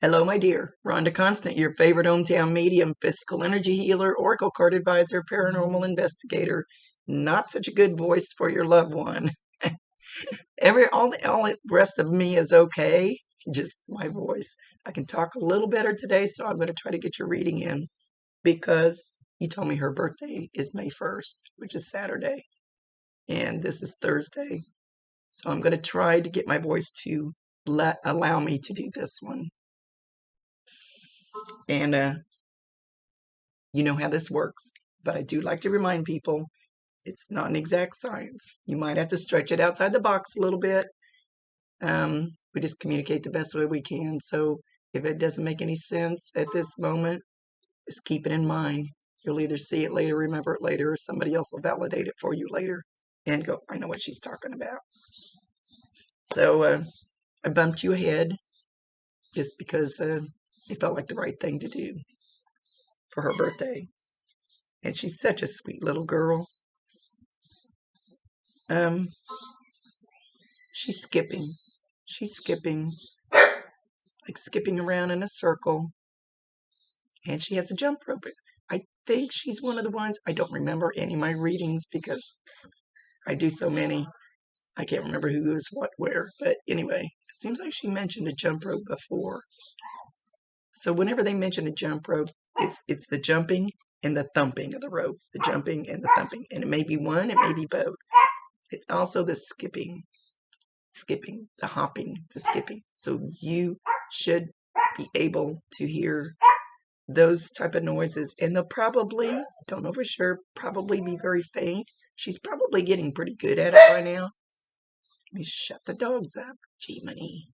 Hello, my dear. Rhonda Constant, your favorite hometown medium, physical energy healer, oracle card advisor, paranormal investigator. Not such a good voice for your loved one. All the rest of me is okay, just my voice. I can talk a little better today, so I'm going to try to get your reading in because you told me her birthday is May 1st, which is Saturday, and this is Thursday. So I'm going to try to get my voice to allow me to do this one. And you know how this works, but I do like to remind people it's not an exact science. You might have to stretch it outside the box a little bit. We just communicate the best way we can. So if it doesn't make any sense at this moment, just keep it in mind. You'll either see it later, remember it later, or somebody else will validate it for you later and go, I know what she's talking about. So I bumped you ahead just because it felt like the right thing to do for her birthday. And she's such a sweet little girl. She's skipping. She's skipping, like skipping around in a circle. And she has a jump rope. I think she's one of the ones, I don't remember any of my readings because I do so many. I can't remember who was what where. But anyway, it seems like she mentioned a jump rope before. So whenever they mention a jump rope, it's the jumping and the thumping of the rope. The jumping and the thumping. And it may be one, it may be both. It's also the skipping, the hopping, the skipping. So you should be able to hear those type of noises, and they'll probably, don't know for sure, probably be very faint. She's probably getting pretty good at it by now. Let me shut the dogs up. Gee, money.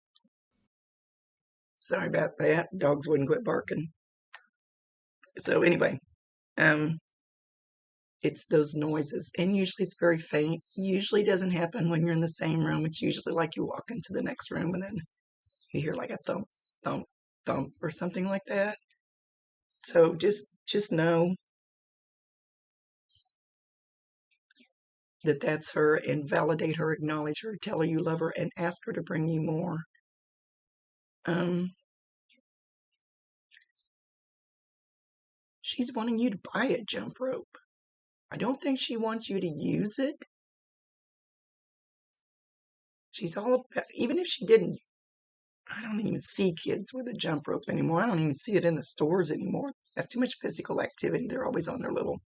Sorry about that. Dogs wouldn't quit barking. So anyway, it's those noises, and usually it's very faint. Usually doesn't happen when you're in the same room. It's usually like you walk into the next room and then you hear like a thump, thump, thump, or something like that. So just know that that's her, and validate her, acknowledge her, tell her you love her, and ask her to bring you more. She's wanting you to buy a jump rope. I don't think she wants you to use it. She's all about, even if she didn't, I don't even see kids with a jump rope anymore. I don't even see it in the stores anymore. That's too much physical activity. They're always on their little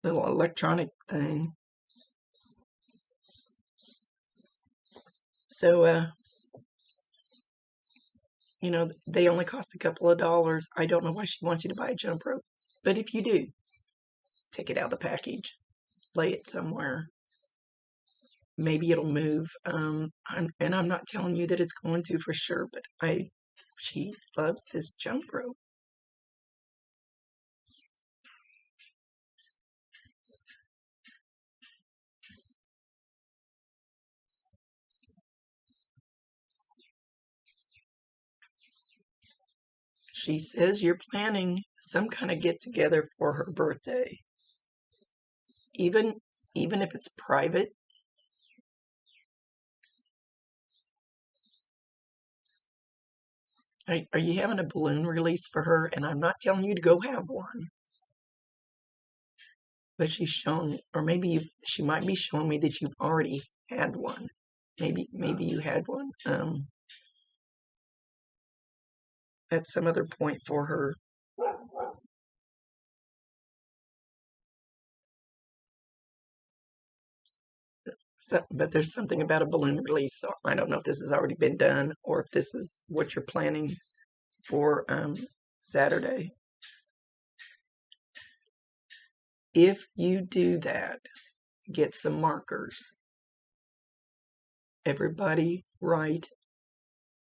electronic thing. So, you know, they only cost a couple of dollars. I don't know why she wants you to buy a jump rope. But if you do, take it out of the package, lay it somewhere. Maybe it'll move. And I'm not telling you that it's going to for sure, but she loves this jump rope. She says you're planning some kind of get together for her birthday. Even if it's private. Are you having a balloon release for her? And I'm not telling you to go have one. But she's shown, or maybe she might be showing me that you've already had one. Maybe you had one at some other point for her. So, but there's something about a balloon release. So I don't know if this has already been done or if this is what you're planning for Saturday. If you do that, get some markers. Everybody write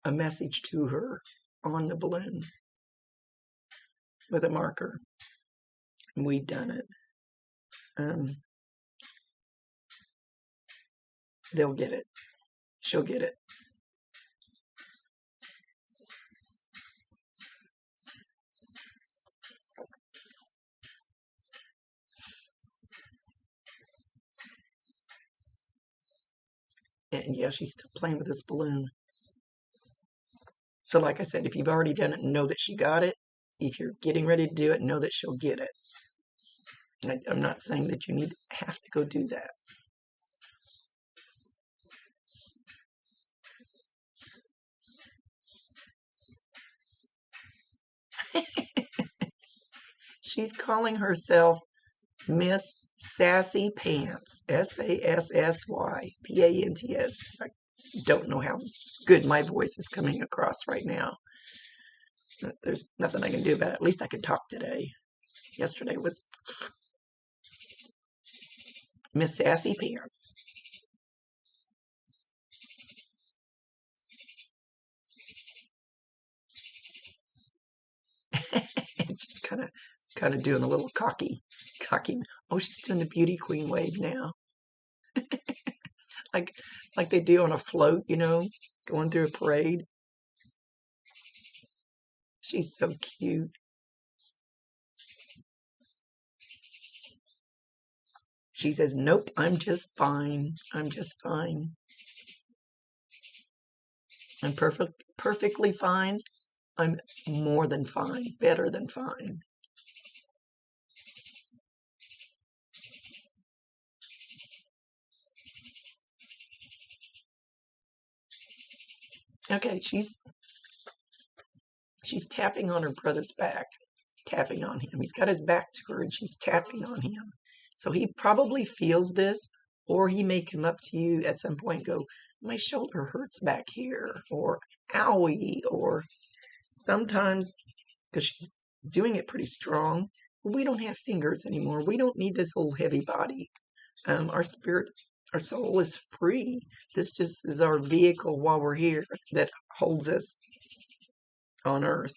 a message to her on the balloon with a marker. We've done it. They'll get it. She'll get it. And yeah, she's still playing with this balloon. So like I said, if you've already done it, know that she got it. If you're getting ready to do it, know that she'll get it. I'm not saying that you have to go do that. She's calling herself Miss Sassy Pants. SASSYPANTS. I don't know how good my voice is coming across right now. There's nothing I can do about it. At least I can talk today. Yesterday was Miss Sassy Pants. And she's kind of doing a little cocky. Oh, she's doing the beauty queen wave now. like they do on a float, going through a parade. She's so cute. She says, "Nope, I'm just fine. I'm just fine. I'm perfectly fine. I'm more than fine, better than fine." Okay, she's tapping on her brother's back, tapping on him. He's got his back to her and she's tapping on him. So he probably feels this, or he may come up to you at some point and go, "My shoulder hurts back here," or "Owie," or sometimes, because she's doing it pretty strong, we don't have fingers anymore. We don't need this old heavy body. Our spirit, our soul is free. This just is our vehicle while we're here that holds us on earth.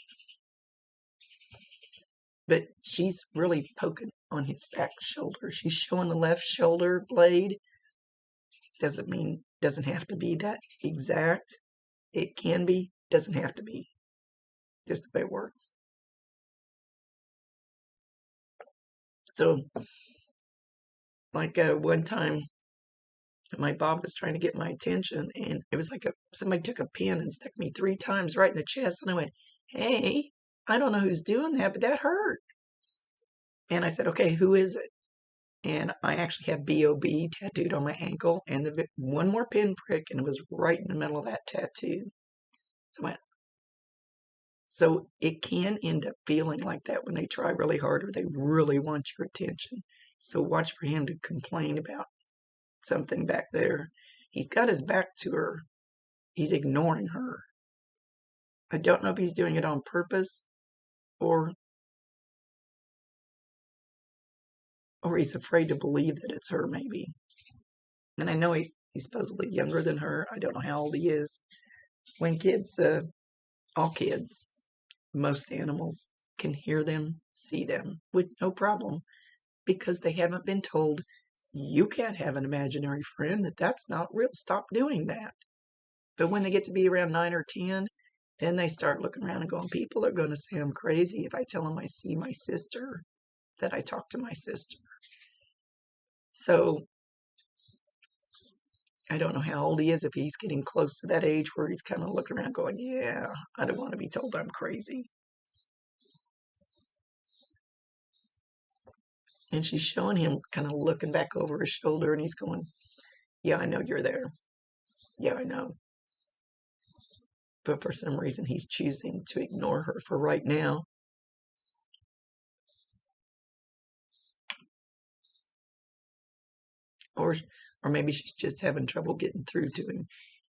But she's really poking on his back shoulder. She's showing the left shoulder blade. Doesn't have to be that exact. It can be, doesn't have to be. Just the way it works. So, like one time, my Bob was trying to get my attention, and it was like somebody took a pin and stuck me 3 times right in the chest, and I went, "Hey, I don't know who's doing that, but that hurt." And I said, "Okay, who is it?" And I actually have B.O.B. tattooed on my ankle, and one more pinprick, and it was right in the middle of that tattoo. So it can end up feeling like that when they try really hard or they really want your attention. So watch for him to complain about something back there. He's got his back to her. He's ignoring her. I don't know if he's doing it on purpose or he's afraid to believe that it's her, maybe. And I know he's supposedly younger than her. I don't know how old he is. When kids, all kids, most animals can hear them, see them with no problem because they haven't been told, "You can't have an imaginary friend, that's not real, stop doing that." But when they get to be around 9 or 10, then they start looking around and going, "People are going to say I'm crazy if I tell them I see my sister, that I talk to my sister." So I don't know how old he is, if he's getting close to that age where he's kind of looking around going, "Yeah, I don't want to be told I'm crazy." And she's showing him kind of looking back over his shoulder, and he's going, "Yeah, I know you're there. Yeah, I know." But for some reason, he's choosing to ignore her for right now. Or maybe she's just having trouble getting through to him.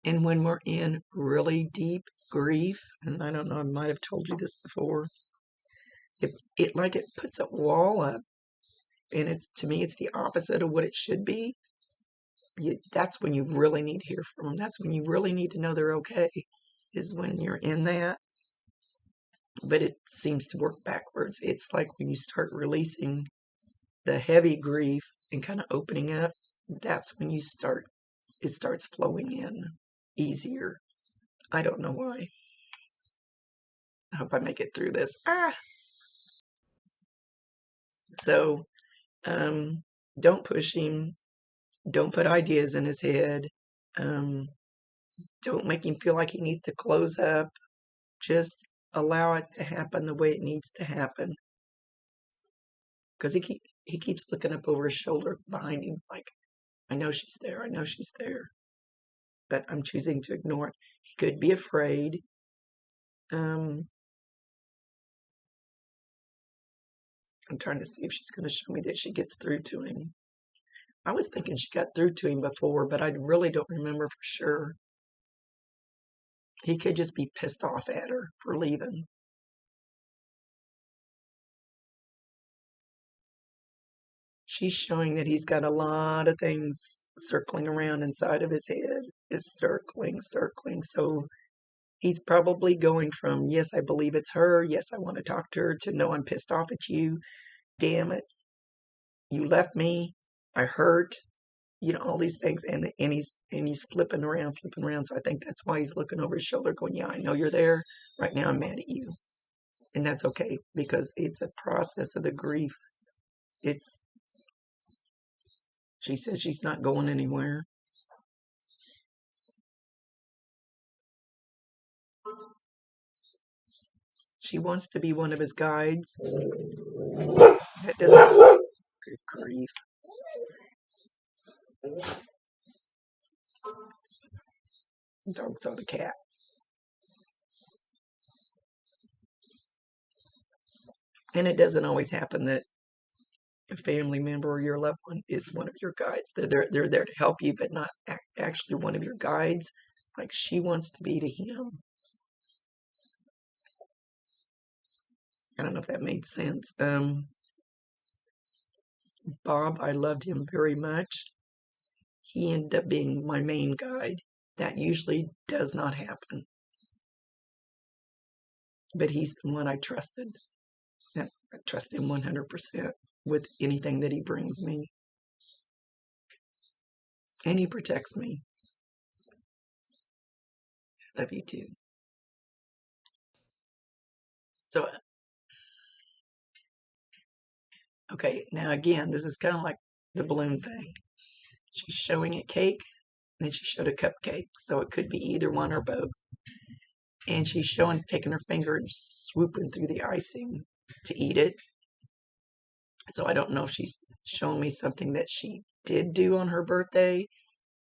And when we're in really deep grief, and I don't know, I might have told you this before, it puts a wall up, and to me, it's the opposite of what it should be. That's when you really need to hear from them. That's when you really need to know they're okay, is when you're in that. But it seems to work backwards. It's like when you start releasing the heavy grief and kind of opening up, that's when it starts flowing in easier. I don't know why. I hope I make it through this. So, don't push him. Don't put ideas in his head. Don't make him feel like he needs to close up. Just allow it to happen the way it needs to happen. Because he keeps looking up over his shoulder behind him, like, I know she's there, I know she's there. But I'm choosing to ignore it. He could be afraid. I'm trying to see if she's going to show me that she gets through to him. I was thinking she got through to him before, but I really don't remember for sure. He could just be pissed off at her for leaving. She's showing that he's got a lot of things circling around inside of his head. Is circling. So he's probably going from, yes, I believe it's her. Yes, I want to talk to her, to no, I'm pissed off at you. Damn it. You left me. I hurt. You know, all these things. And he's flipping around. So I think that's why he's looking over his shoulder going, yeah, I know you're there. Right now I'm mad at you. And that's okay, because it's a process of the grief. She says she's not going anywhere. She wants to be one of his guides. That doesn't... Good grief. Dog saw the cat. And it doesn't always happen that a family member or your loved one is one of your guides. They're there to help you, but not actually one of your guides, like she wants to be to him. I don't know if that made sense. Bob, I loved him very much. He ended up being my main guide. That usually does not happen. But he's the one I trusted. I trust him 100% with anything that he brings me. And he protects me. I love you too. So, okay, now again, this is kind of like the balloon thing. She's showing a cake, and then she showed a cupcake. So it could be either one or both. And she's showing, taking her finger and swooping through the icing to eat it. So I don't know if she's showing me something that she did do on her birthday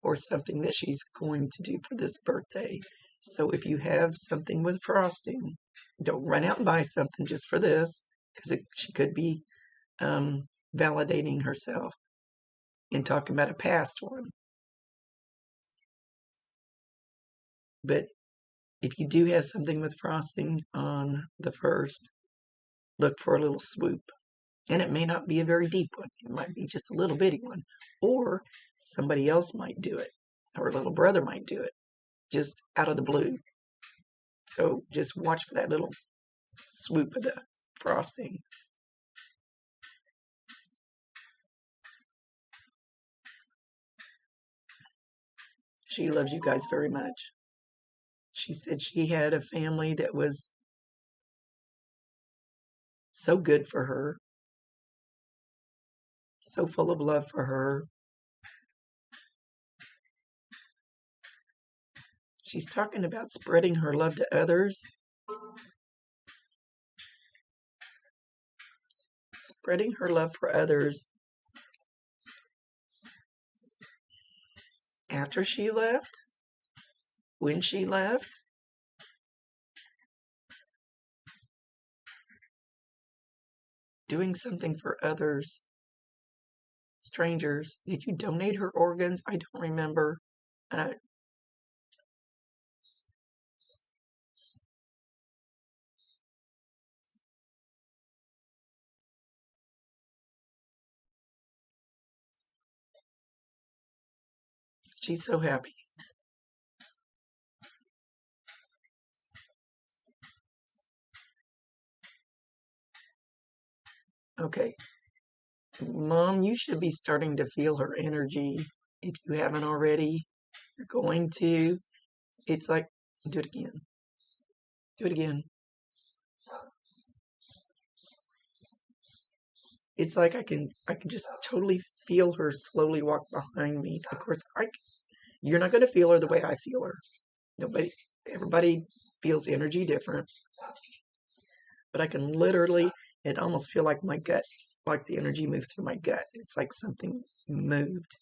or something that she's going to do for this birthday. So if you have something with frosting, don't run out and buy something just for this, because she could be validating herself and talking about a past one. But if you do have something with frosting on the first, look for a little swoop. And it may not be a very deep one. It might be just a little bitty one. Or somebody else might do it. Or a little brother might do it. Just out of the blue. So just watch for that little swoop of the frosting. She loves you guys very much. She said she had a family that was so good for her. So full of love for her. She's talking about spreading her love to others. Spreading her love for others. After she left? When she left? Doing something for others. Strangers. Did you donate her organs? I don't remember. She's so happy. Okay. Mom, you should be starting to feel her energy. If you haven't already, you're going to. It's like, do it again. Do it again. It's like I can just totally feel her slowly walk behind me. Of course, you're not going to feel her the way I feel her. Everybody feels energy different, but I can literally, it almost feel like my gut, like the energy moved through my gut. It's like something moved,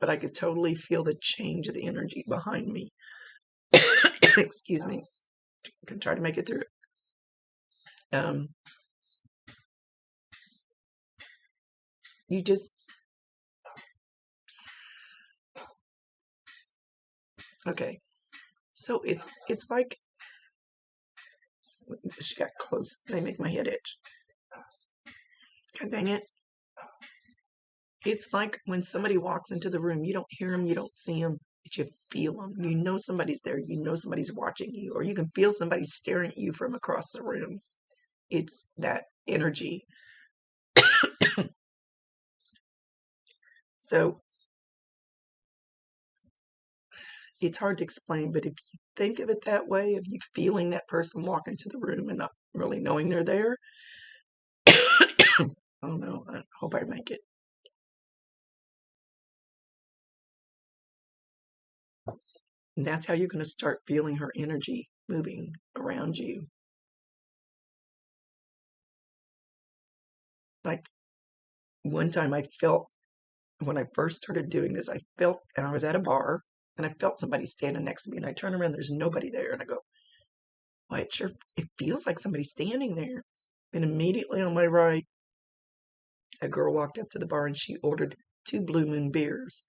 but I could totally feel the change of the energy behind me. Excuse me. I can try to make it through it. You just, okay. So it's like, she got close. They make my head itch. God dang it. It's like when somebody walks into the room, you don't hear them, you don't see them, but you feel them. You know somebody's there, you know somebody's watching you, or you can feel somebody staring at you from across the room. It's that energy. So it's hard to explain, but if you think of it that way, of you feeling that person walk into the room and not really knowing they're there, I don't know, I hope I make it. And that's how you're going to start feeling her energy moving around you. Like one time I felt, when I first started doing this, I felt, and I was at a bar, and I felt somebody standing next to me, and I turn around, there's nobody there, and I go, well, it feels like somebody's standing there. And immediately on my right, a girl walked up to the bar, and she ordered 2 Blue Moon beers.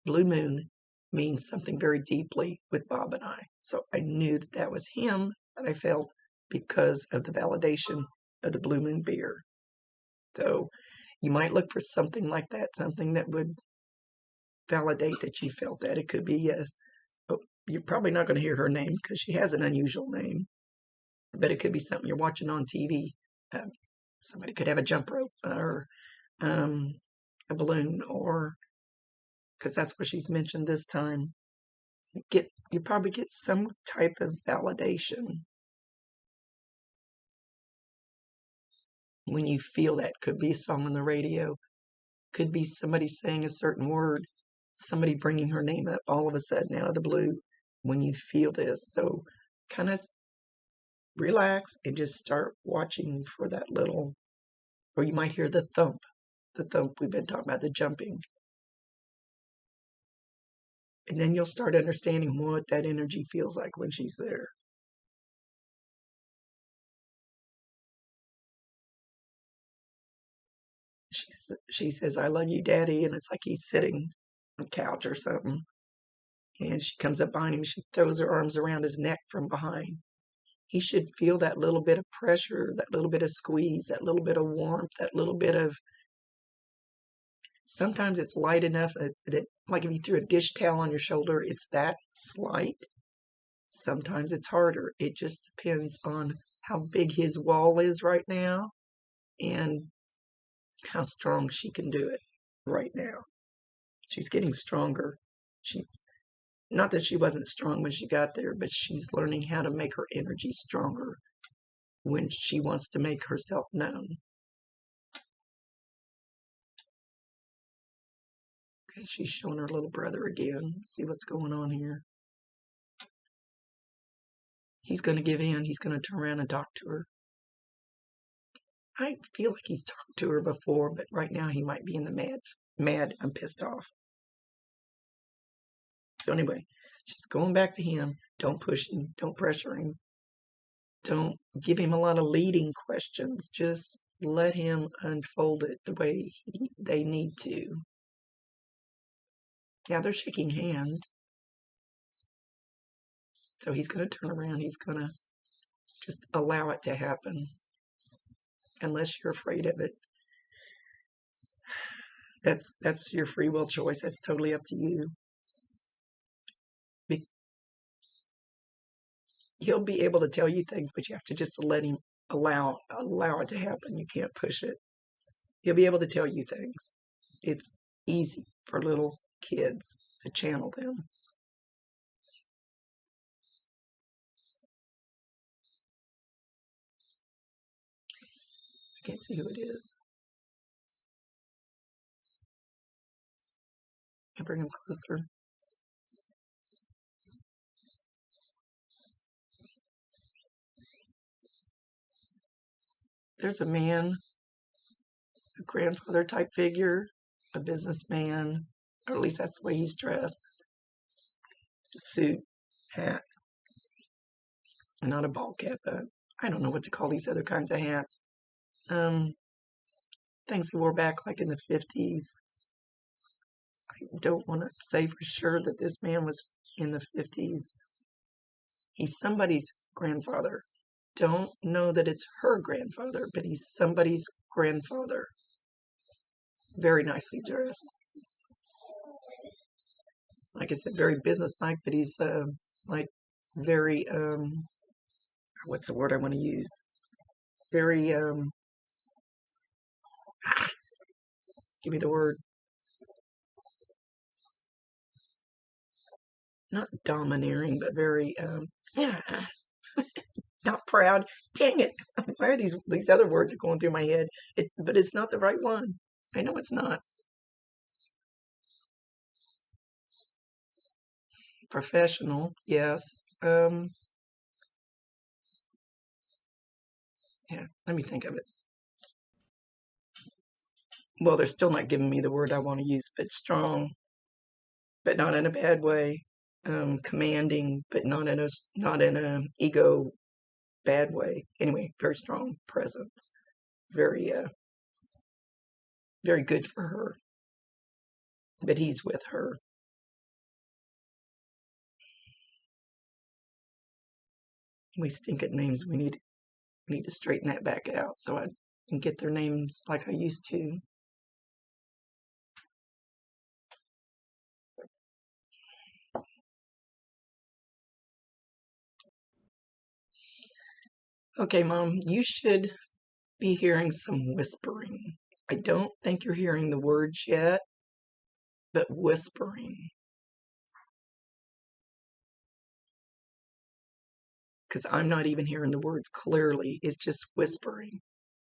Blue Moon means something very deeply with Bob and I. So I knew that that was him that I felt because of the validation of the Blue Moon beer. So you might look for something like that, something that would validate that you felt that. It could be, yes. Oh, you're probably not going to hear her name because she has an unusual name, but it could be something you're watching on TV. Somebody could have a jump rope or a balloon, or because that's what she's mentioned this time. You probably get some type of validation when you feel that. Could be a song on the radio, could be somebody saying a certain word, somebody bringing her name up all of a sudden out of the blue when you feel this. So kind of relax and just start watching for that little, or you might hear the thump we've been talking about, the jumping. And then you'll start understanding what that energy feels like when she's there. She says, I love you, Daddy. And it's like he's sitting on a couch or something. And she comes up behind him. She throws her arms around his neck from behind. He should feel that little bit of pressure, that little bit of squeeze, that little bit of warmth, that little bit of, sometimes it's light enough that, like if you threw a dish towel on your shoulder, it's that slight. Sometimes it's harder. It just depends on how big his wall is right now and how strong she can do it right now. She's getting stronger. Not that she wasn't strong when she got there, but she's learning how to make her energy stronger when she wants to make herself known. Okay, she's showing her little brother again. See what's going on here. He's going to give in. He's going to turn around and talk to her. I feel like he's talked to her before, but right now he might be in the mad, I'm pissed off. So anyway, she's going back to him. Don't push him. Don't pressure him. Don't give him a lot of leading questions. Just let him unfold it the way they need to. Yeah, they're shaking hands. So he's going to turn around. He's going to just allow it to happen. Unless you're afraid of it. That's your free will choice. That's totally up to you. He'll be able to tell you things, but you have to just let him allow it to happen. You can't push it. He'll be able to tell you things. It's easy for little kids to channel them. I can't see who it is. I bring him closer. there's a man, a grandfather type figure, a businessman, or at least that's the way he's dressed. Suit, hat, and not a ball cap. I don't know what to call these other kinds of hats. Things they wore back like in the 50s. I don't want to say for sure that this man was in the 50s. He's somebody's grandfather. Don't know that it's her grandfather, but he's somebody's grandfather. Very nicely dressed. Like I said, very businesslike, but he's like very, what's the word I want to use? Very, give me the word. Not domineering, but very, not proud. Dang it! Why are these other words are going through my head? But it's not the right one. I know it's not. Professional, yes. Yeah, let me think of it. Well, they're still not giving me the word I want to use, but strong, but not in a bad way. Commanding, but not in a ego bad way. Anyway, very strong presence. Very very good for her. But he's with her. We stink at names. We need to straighten that back out so I can get their names like I used to. Okay, Mom, you should be hearing some whispering. I don't think you're hearing the words yet, but whispering. Because I'm not even hearing the words clearly. It's just whispering.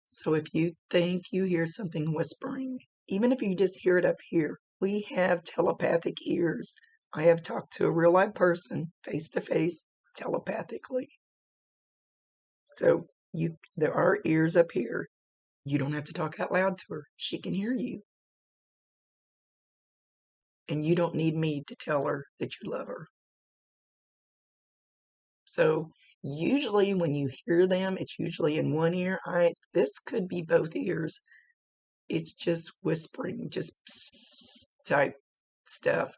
So if you think you hear something whispering, even if you just hear it up here, we have telepathic ears. I have talked to a real live person face to face telepathically. So there are ears up here. You don't have to talk out loud to her. She can hear you. And you don't need me to tell her that you love her. So usually when you hear them, it's usually in one ear. This could be both ears. It's just whispering, just type stuff.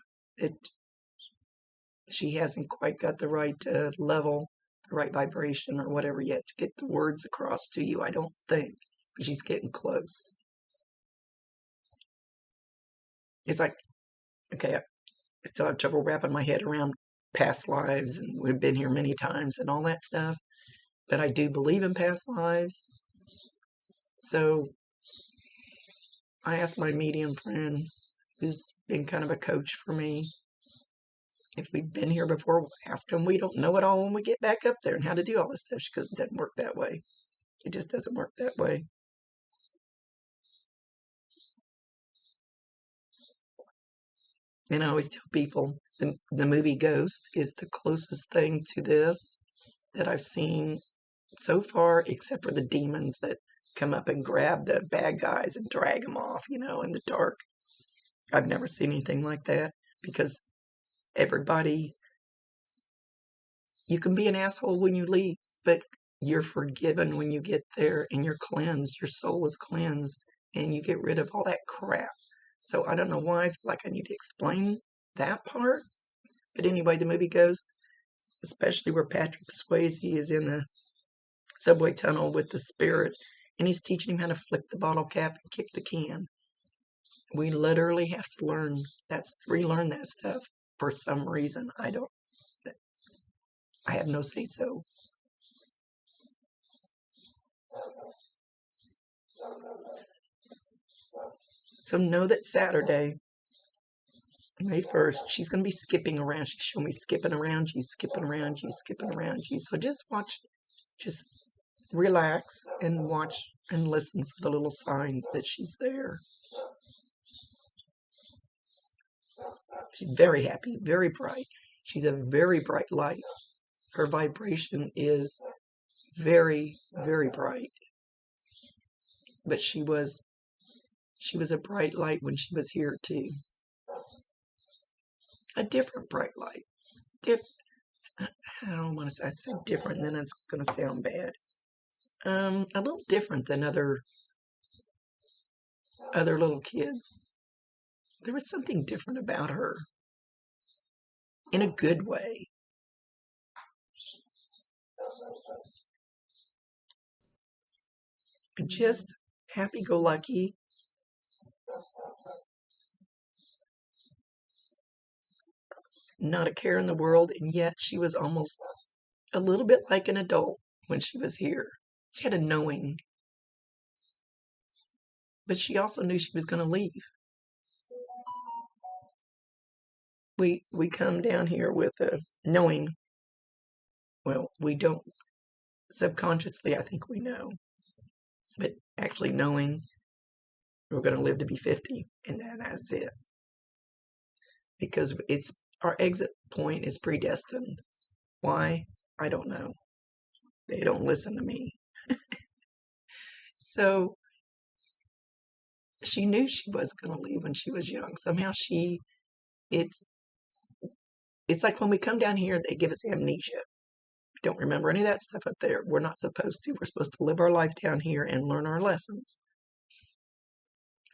She hasn't quite got the right level, the right vibration or whatever yet to get the words across to you, I don't think. But she's getting close. It's like, okay, I still have trouble wrapping my head around past lives, and we've been here many times and all that stuff. But I do believe in past lives. So I asked my medium friend, who's been kind of a coach for me, if we've been here before. We'll ask them. We don't know it all when we get back up there and how to do all this stuff, because it doesn't work that way. It just doesn't work that way. And I always tell people the movie Ghost is the closest thing to this that I've seen so far, except for the demons that come up and grab the bad guys and drag them off, in the dark. I've never seen anything like that, because everybody, you can be an asshole when you leave, but you're forgiven when you get there, and you're cleansed. Your soul is cleansed, and you get rid of all that crap. So I don't know why I feel like I need to explain that part. But anyway, the movie Ghost, especially where Patrick Swayze is in the subway tunnel with the spirit, and he's teaching him how to flick the bottle cap and kick the can. We literally have to relearn that stuff for some reason. I have no say so. So know that Saturday, May 1st, she's going to be skipping around. She's showing me skipping around you, skipping around you, skipping around you. So just watch, just relax and watch and listen for the little signs that she's there. She's very happy, very bright. She's a very bright light. Her vibration is very, very bright. but she was a bright light when she was here too. A different bright light. I don't want to say different, and then it's going to sound bad. A little different than other little kids. There was something different about her, in a good way. Just happy-go-lucky. Not a care in the world, and yet she was almost a little bit like an adult when she was here. She had a knowing, but she also knew she was going to leave. We come down here with a knowing. Well, we don't. Subconsciously, I think we know, but actually knowing we're going to live to be 50, and that's it. Because our exit point is predestined. Why? I don't know. They don't listen to me. So she knew she was going to leave when she was young. Somehow it's like when we come down here, they give us amnesia. We don't remember any of that stuff up there. We're not supposed to. We're supposed to live our life down here and learn our lessons.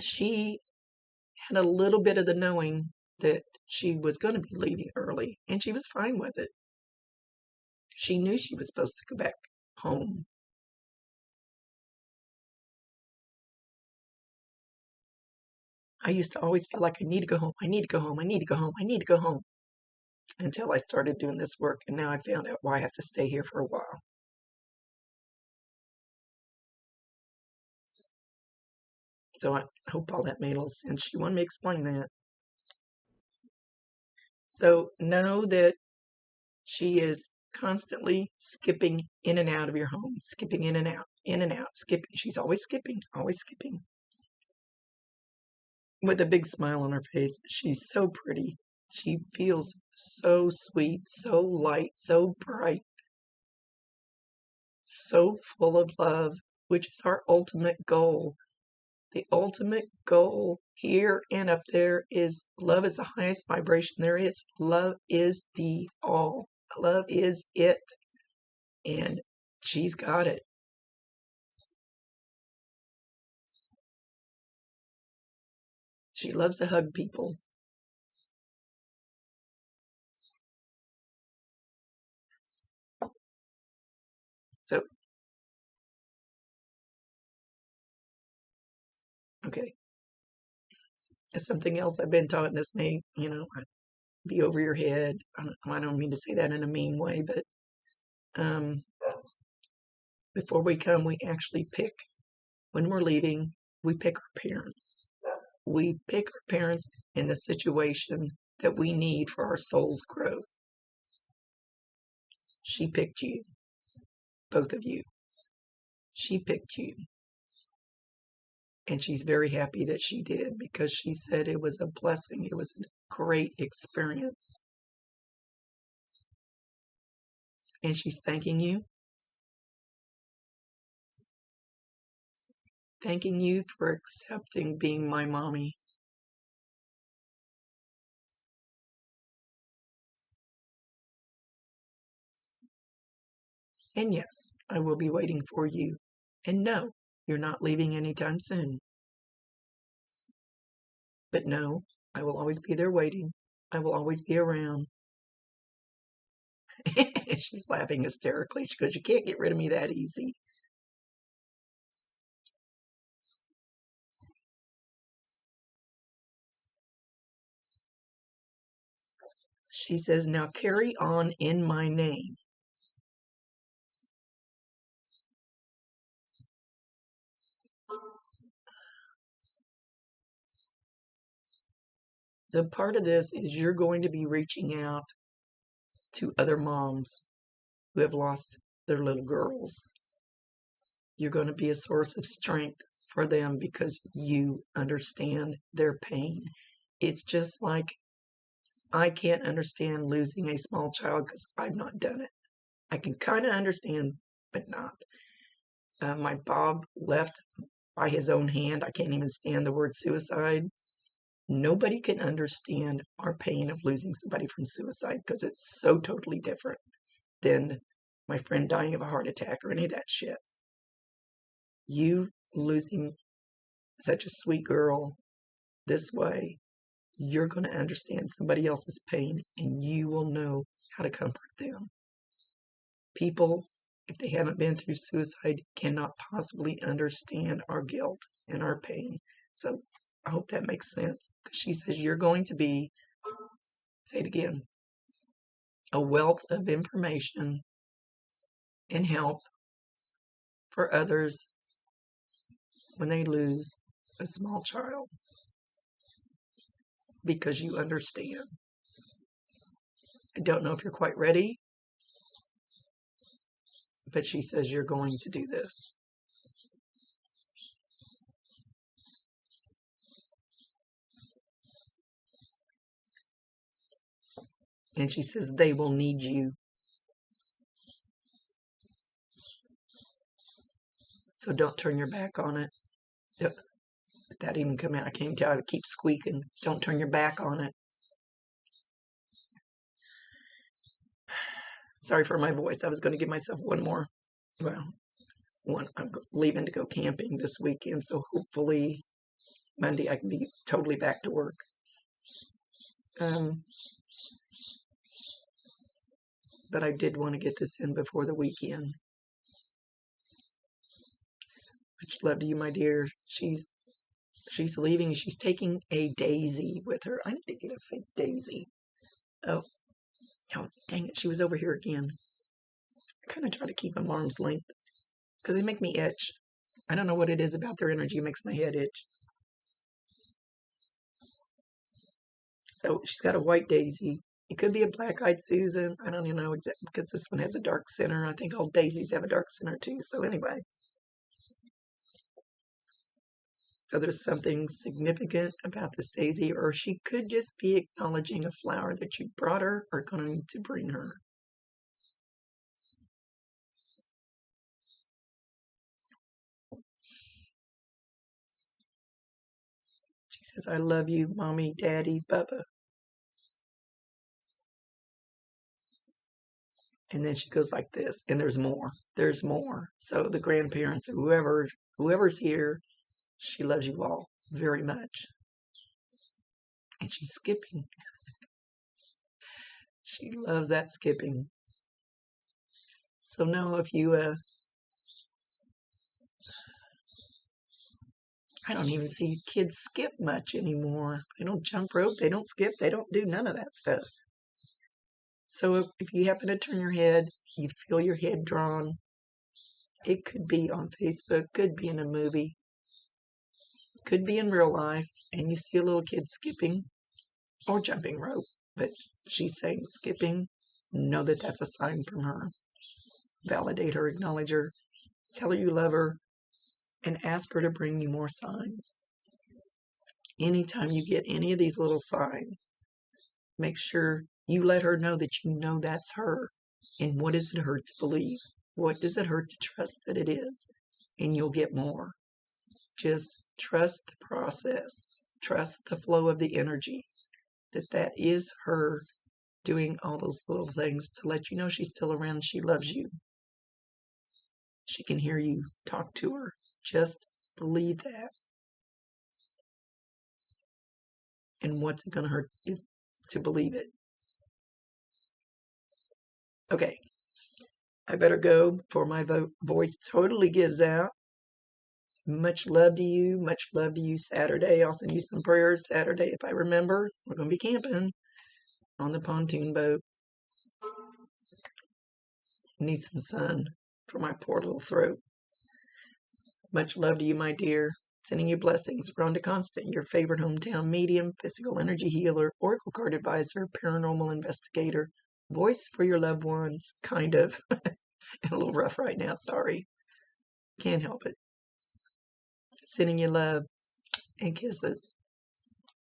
She had a little bit of the knowing that she was going to be leaving early, and she was fine with it. She knew she was supposed to go back home. I used to always feel like I need to go home. I need to go home. I need to go home. I need to go home. Until I started doing this work, and now I found out why I have to stay here for a while. So I hope all that made a little sense. She wanted me to explain that. So know that she is constantly skipping in and out of your home, skipping in and out, skipping. She's always skipping, with a big smile on her face. She's so pretty. She feels so sweet, so light, so bright, so full of love, which is our ultimate goal. The ultimate goal here and up there is love is the highest vibration there is. Love is the all. Love is it. And she's got it. She loves to hug people. So, okay. Something else I've been taught, and this may, be over your head. I don't mean to say that in a mean way, but before we come, we actually pick. When we're leaving, we pick our parents. We pick our parents in the situation that we need for our soul's growth. She picked you. Both of you. She picked you. And she's very happy that she did, because she said it was a blessing. It was a great experience. And she's thanking you. Thanking you for accepting being my mommy. And yes, I will be waiting for you. And no, you're not leaving anytime soon. But no, I will always be there waiting. I will always be around. She's laughing hysterically. She goes, you can't get rid of me that easy. She says, now carry on in my name. So part of this is you're going to be reaching out to other moms who have lost their little girls. You're going to be a source of strength for them because you understand their pain. It's just like I can't understand losing a small child because I've not done it. I can kind of understand, but not. My Bob left by his own hand. I can't even stand the word suicide. Nobody can understand our pain of losing somebody from suicide because it's so totally different than my friend dying of a heart attack or any of that shit. You losing such a sweet girl this way, you're going to understand somebody else's pain and you will know how to comfort them. People, if they haven't been through suicide, cannot possibly understand our guilt and our pain. So I hope that makes sense. Because she says you're going to be, say it again, a wealth of information and help for others when they lose a small child. Because you understand. I don't know if you're quite ready, but she says you're going to do this. And she says they will need you. So don't turn your back on it. Did that even come out? I can't tell. I keep squeaking. Don't turn your back on it. Sorry for my voice. I was going to give myself one more. Well, I'm leaving to go camping this weekend, so hopefully Monday I can be totally back to work. But I did want to get this in before the weekend. Much love to you, my dear. She's leaving. She's taking a daisy with her. I need to get a fake daisy. Oh, dang it. She was over here again. I kind of try to keep them arm's length because they make me itch. I don't know what it is about their energy. It makes my head itch. So she's got a white daisy. It could be a black-eyed Susan. I don't even know exactly because this one has a dark center. I think all daisies have a dark center too. So anyway. So there's something significant about this daisy, or she could just be acknowledging a flower that you brought her or going to bring her. She says, I love you, Mommy, Daddy, Bubba. And then she goes like this, and there's more. There's more. So the grandparents, or whoever's here, she loves you all very much. And she's skipping. She loves that skipping. So now if you, I don't even see kids skip much anymore. They don't jump rope, they don't skip, they don't do none of that stuff. So if you happen to turn your head, you feel your head drawn. It could be on Facebook, could be in a movie, could be in real life, and you see a little kid skipping or jumping rope, but she's saying skipping. Know that that's a sign from her. Validate her, acknowledge her, tell her you love her, and ask her to bring you more signs. Anytime you get any of these little signs, make sure you let her know that you know that's her. And what does it hurt to believe? What does it hurt to trust that it is? And you'll get more. Just trust the process. Trust the flow of the energy. That is her doing all those little things to let you know she's still around. She loves you. She can hear you. Talk to her. Just believe that. And what's it going to hurt you to believe it? Okay. I better go before my voice totally gives out. Much love to you. Much love to you. Saturday, I'll send you some prayers. Saturday, if I remember, we're going to be camping on the pontoon boat. Need some sun for my poor little throat. Much love to you, my dear. Sending you blessings. Rhonda Constant, your favorite hometown medium, physical energy healer, oracle card advisor, paranormal investigator, voice for your loved ones, kind of. A little rough right now, sorry. Can't help it. Sending you love and kisses.